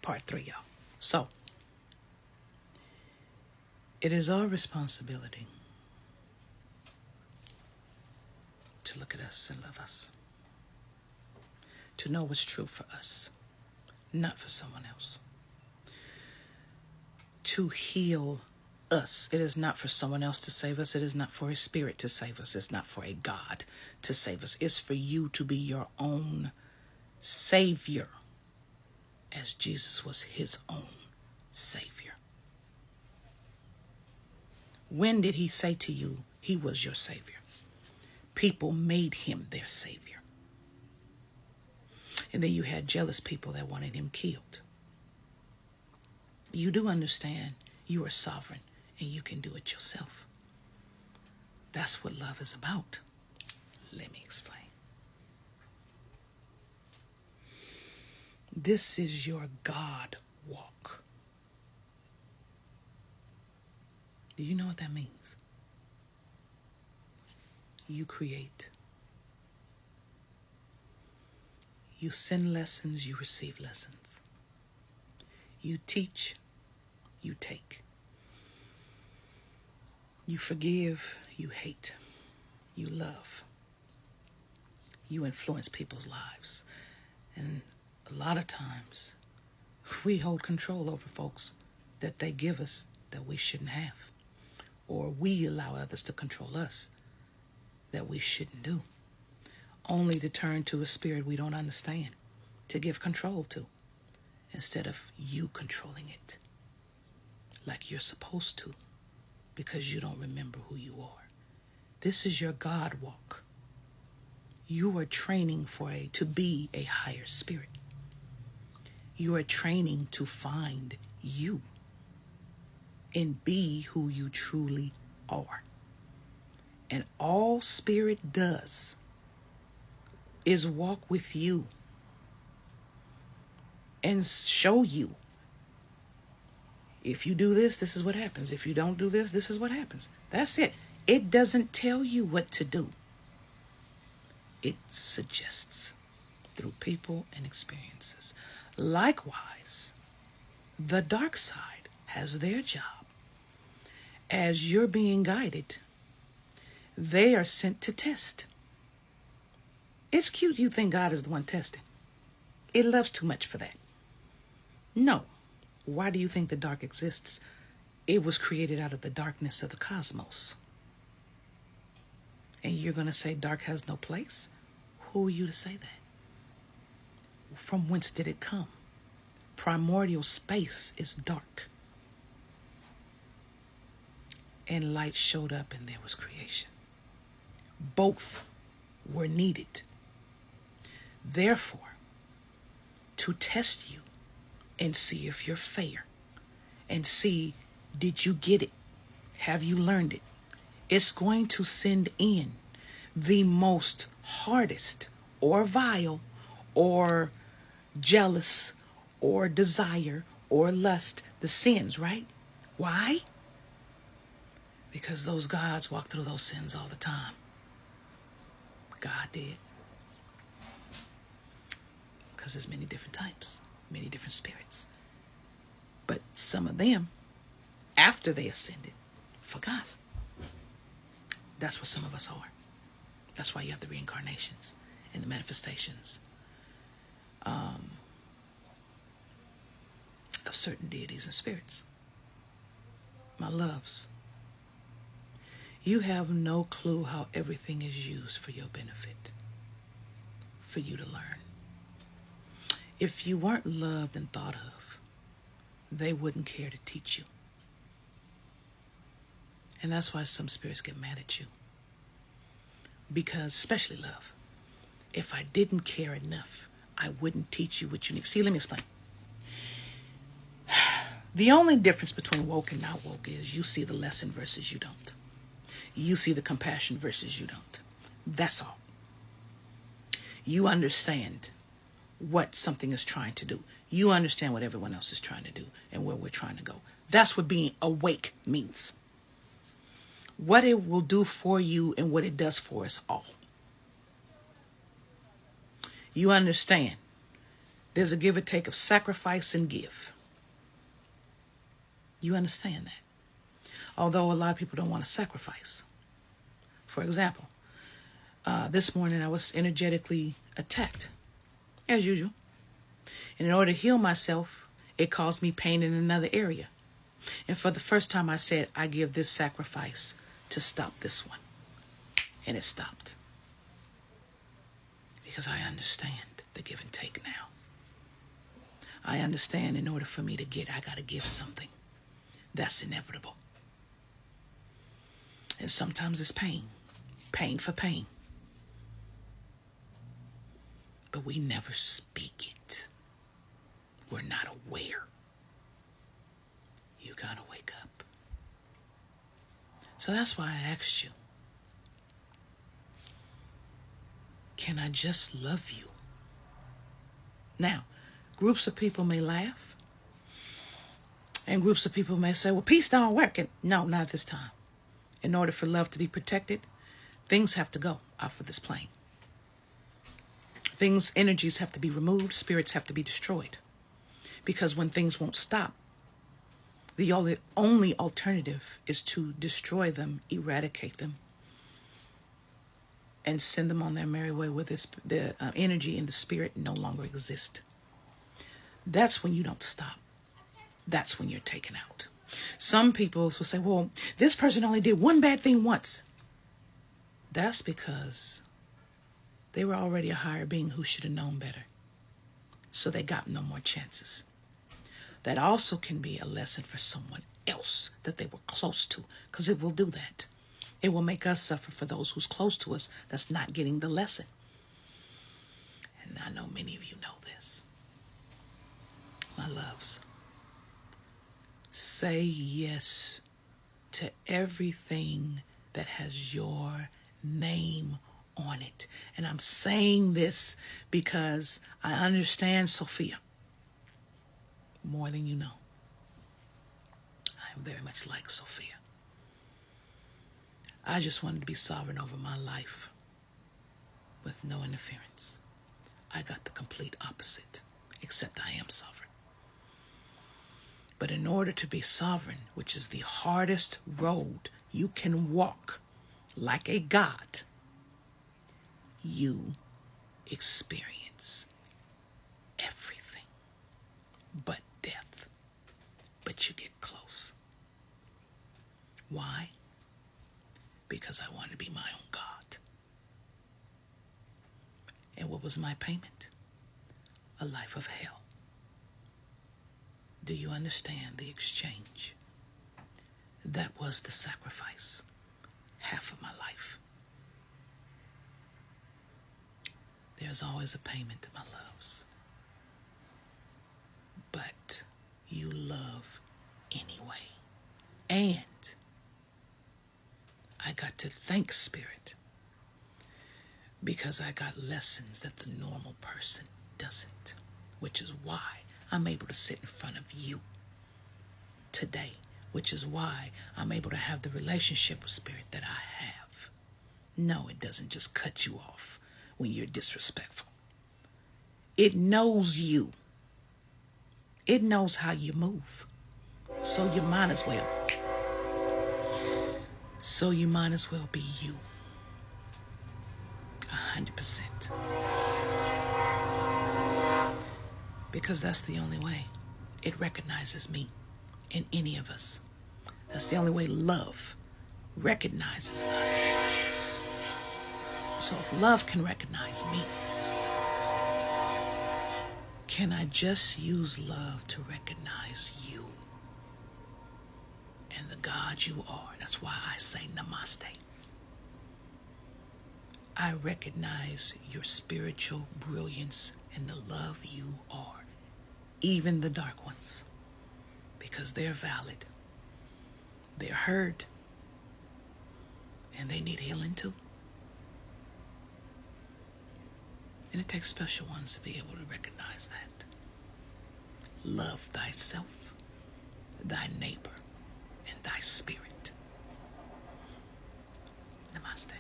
part 3, y'all. So, it is our responsibility to look at us and love us. To know what's true for us, not for someone else. To heal us. It is not for someone else to save us. It is not for a spirit to save us. It's not for a God to save us. It's for you to be your own Savior, as Jesus was his own Savior. When did he say to you he was your Savior? People made him their Savior. And then you had jealous people that wanted him killed. You do understand you are sovereign and you can do it yourself. That's what love is about. Let me explain. This is your God walk. Do you know what that means? You create. You send lessons, you receive lessons. You teach, you take. You forgive, you hate. You love. You influence people's lives. And a lot of times, we hold control over folks that they give us that we shouldn't have. Or we allow others to control us that we shouldn't do. Only to turn to a spirit we don't understand to give control to, instead of you controlling it like you're supposed to, because you don't remember who you are. This is your God walk. You are training to be a higher spirit. You are training to find you and be who you truly are. And all spirit does is walk with you and show you, if you do this, this is what happens. If you don't do this, this is what happens. That's it. It doesn't tell you what to do. It suggests through people and experiences. Likewise, the dark side has their job. As you're being guided, they are sent to test. It's cute you think God is the one testing. It loves too much for that. No. Why do you think the dark exists? It was created out of the darkness of the cosmos. And you're going to say dark has no place? Who are you to say that? From whence did it come? Primordial space is dark. And light showed up and there was creation. Both were needed. Therefore, to test you and see if you're fair and see, did you get it? Have you learned it? It's going to send in the most hardest or vile or jealous or desire or lust, the sins, right? Why? Because those gods walk through those sins all the time. God did. Because there's many different types, many different spirits. But some of them, after they ascended, forgot. That's what some of us are. That's why you have the reincarnations and the manifestations of certain deities and spirits. My loves, you have no clue how everything is used for your benefit, for you to learn. If you weren't loved and thought of, they wouldn't care to teach you. And that's why some spirits get mad at you. Because, especially love, if I didn't care enough, I wouldn't teach you what you need. See, let me explain. The only difference between woke and not woke is you see the lesson versus you don't. You see the compassion versus you don't. That's all. You understand what something is trying to do. You understand what everyone else is trying to do and where we're trying to go. That's what being awake means. What it will do for you and what it does for us all. You understand There's a give and take of sacrifice and give. You understand that? Although a lot of people don't want to sacrifice. For example, this morning I was energetically attacked, as usual. And in order to heal myself, it caused me pain in another area. And for the first time I said, I give this sacrifice to stop this one. And it stopped. Because I understand the give and take now. I understand in order for me to get, I got to give something. That's inevitable. And sometimes it's pain. Pain for pain. But we never speak it. We're not aware. You got to wake up. So that's why I asked you, can I just love you? Now, groups of people may laugh. And groups of people may say, well, peace don't work. And no, not this time. In order for love to be protected, things have to go off of this plane. Things, energies have to be removed. Spirits have to be destroyed. Because when things won't stop, the only alternative is to destroy them, eradicate them, and send them on their merry way where the energy and the spirit no longer exist. That's when you don't stop. That's when you're taken out. Some people will say, well, this person only did one bad thing once. That's because they were already a higher being who should have known better. So they got no more chances. That also can be a lesson for someone else that they were close to, because it will do that. It will make us suffer for those who's close to us that's not getting the lesson. And I know many of you know this. My loves, say yes to everything that has your name on it. And I'm saying this because I understand Sophia more than you know. I am very much like Sophia. I just wanted to be sovereign over my life with no interference. I got the complete opposite, except I am sovereign. But in order to be sovereign, which is the hardest road you can walk like a god, you experience everything but death. But you get close. Why? Because I want to be my own God. And what was my payment? A life of hell. Do you understand the exchange? That was the sacrifice. Half of my life. There's always a payment, my loves. But you love anyway. And I got to thank Spirit because I got lessons that the normal person doesn't, which is why I'm able to sit in front of you today, which is why I'm able to have the relationship with Spirit that I have. No, it doesn't just cut you off when you're disrespectful. It knows you. It knows how you move. So you might as well. So you might as well be you. 100%. Because that's the only way it recognizes me in any of us. That's the only way love recognizes us. So if love can recognize me, can I just use love to recognize you and the God you are? That's why I say namaste. I recognize your spiritual brilliance and the love you are, even the dark ones, because they're valid. They're heard, and they need healing too. And it takes special ones to be able to recognize that. Love thyself, thy neighbor, and thy spirit. Namaste.